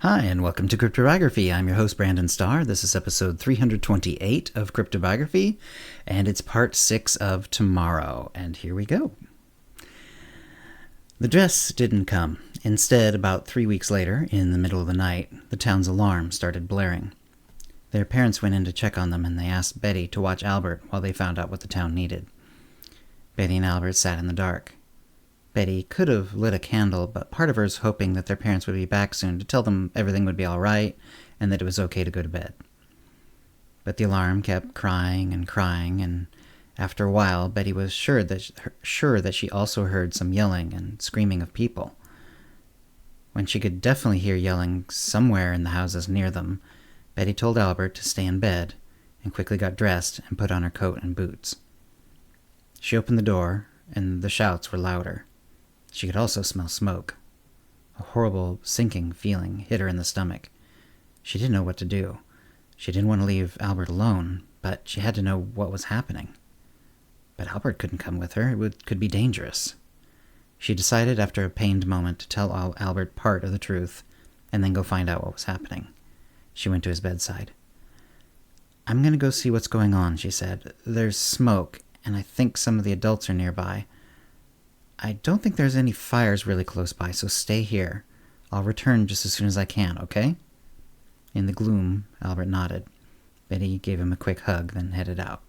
Hi, and welcome to CryptoBiography. I'm your host, Brandon Starr. This is episode 328 of CryptoBiography, and it's part 6 of Tomorrow. And here we go. The dress didn't come. Instead, about 3 weeks later, in the middle of the night, the town's alarm started blaring. Their parents went in to check on them, and they asked Betty to watch Albert while they found out what the town needed. Betty and Albert sat in the dark. Betty could have lit a candle, but part of her was hoping that their parents would be back soon to tell them everything would be all right and that it was okay to go to bed. But the alarm kept crying, and after a while, Betty was sure that she also heard some yelling and screaming of people. When she could definitely hear yelling somewhere in the houses near them, Betty told Albert to stay in bed and quickly got dressed and put on her coat and boots. She opened the door, and the shouts were louder. She could also smell smoke. A horrible, sinking feeling hit her in the stomach. She didn't know what to do. She didn't want to leave Albert alone, but she had to know what was happening. But Albert couldn't come with her. It could be dangerous. She decided after a pained moment to tell Albert part of the truth and then go find out what was happening. She went to his bedside. "I'm going to go see what's going on," she said. "There's smoke, and I think some of the adults are nearby. I don't think there's any fires really close by, so stay here. I'll return just as soon as I can, okay?" In the gloom, Albert nodded. Betty gave him a quick hug, then headed out.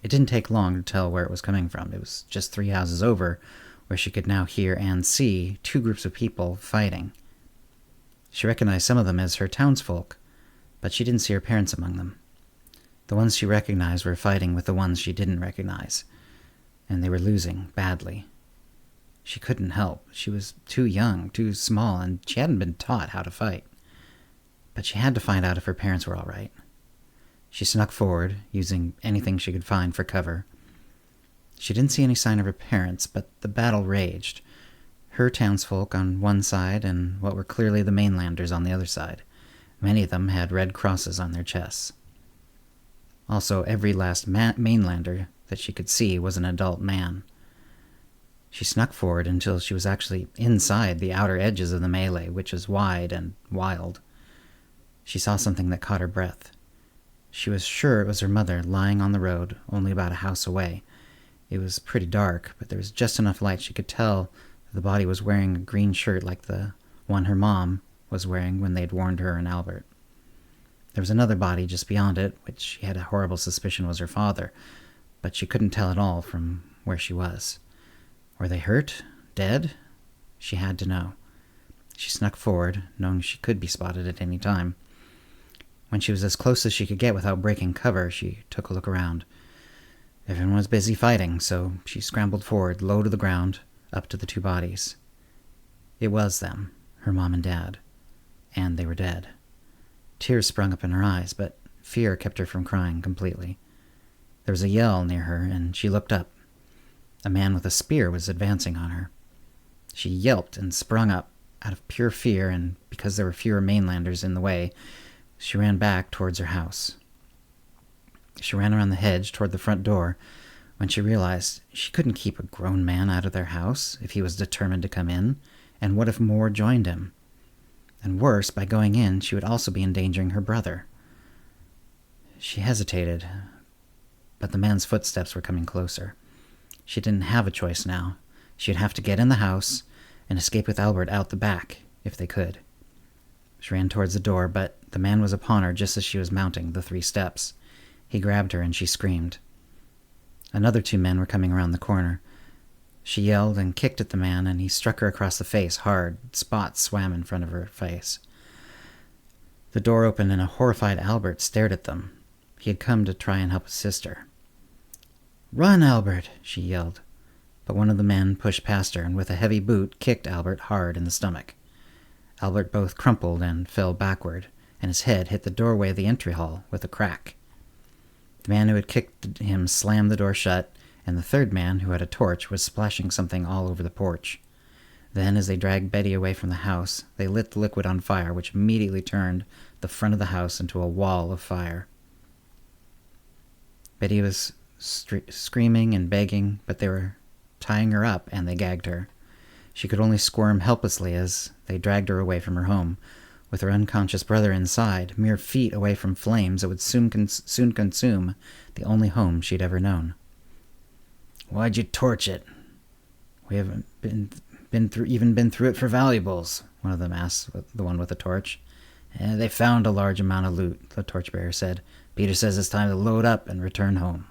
It didn't take long to tell where it was coming from. It was just 3 houses over, where she could now hear and see 2 groups of people fighting. She recognized some of them as her townsfolk, but she didn't see her parents among them. The ones she recognized were fighting with the ones she didn't recognize, and they were losing badly. She couldn't help. She was too young, too small, and she hadn't been taught how to fight. But she had to find out if her parents were all right. She snuck forward, using anything she could find for cover. She didn't see any sign of her parents, but the battle raged. Her townsfolk on one side and what were clearly the mainlanders on the other side. Many of them had red crosses on their chests. Also, every last mainlander that she could see was an adult man. She snuck forward until she was actually inside the outer edges of the melee, which was wide and wild. She saw something that caught her breath. She was sure it was her mother lying on the road, only about a house away. It was pretty dark, but there was just enough light she could tell that the body was wearing a green shirt like the one her mom was wearing when they'd warned her and Albert. There was another body just beyond it, which she had a horrible suspicion was her father, but she couldn't tell at all from where she was. Were they hurt? Dead? She had to know. She snuck forward, knowing she could be spotted at any time. When she was as close as she could get without breaking cover, she took a look around. Everyone was busy fighting, so she scrambled forward, low to the ground, up to the 2 bodies. It was them, her mom and dad, and they were dead. Tears sprung up in her eyes, but fear kept her from crying completely. There was a yell near her, and she looked up. A man with a spear was advancing on her. She yelped and sprung up. Out of pure fear, and because there were fewer mainlanders in the way, she ran back towards her house. She ran around the hedge toward the front door when she realized she couldn't keep a grown man out of their house if he was determined to come in, and what if more joined him? And worse, by going in, she would also be endangering her brother. She hesitated, but the man's footsteps were coming closer. She didn't have a choice now. She'd have to get in the house and escape with Albert out the back, if they could. She ran towards the door, but the man was upon her just as she was mounting the 3 steps. He grabbed her and she screamed. Another 2 men were coming around the corner. She yelled and kicked at the man, and he struck her across the face hard. Spots swam in front of her face. The door opened and a horrified Albert stared at them. He had come to try and help his sister. "Run, Albert!" she yelled. But one of the men pushed past her and with a heavy boot kicked Albert hard in the stomach. Albert both crumpled and fell backward, and his head hit the doorway of the entry hall with a crack. The man who had kicked him slammed the door shut, and the 3rd man, who had a torch, was splashing something all over the porch. Then, as they dragged Betty away from the house, they lit the liquid on fire, which immediately turned the front of the house into a wall of fire. Betty was screaming and begging, but they were tying her up, and they gagged her. She could only squirm helplessly as they dragged her away from her home, with her unconscious brother inside, mere feet away from flames that would soon consume the only home she'd ever known. "Why'd you torch it?" "We haven't been through it for valuables," one of them asked the one with the torch. "They found a large amount of loot," the torchbearer said. "Peter says it's time to load up and return home."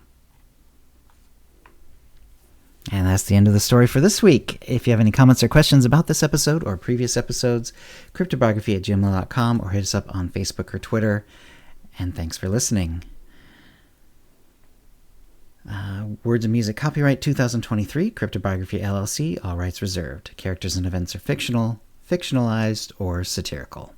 And that's the end of the story for this week. If you have any comments or questions about this episode or previous episodes, cryptobiography@gmail.com, or hit us up on Facebook or Twitter. And thanks for listening. Words and music copyright 2023, CryptoBiography LLC, all rights reserved. Characters and events are fictional, fictionalized, or satirical.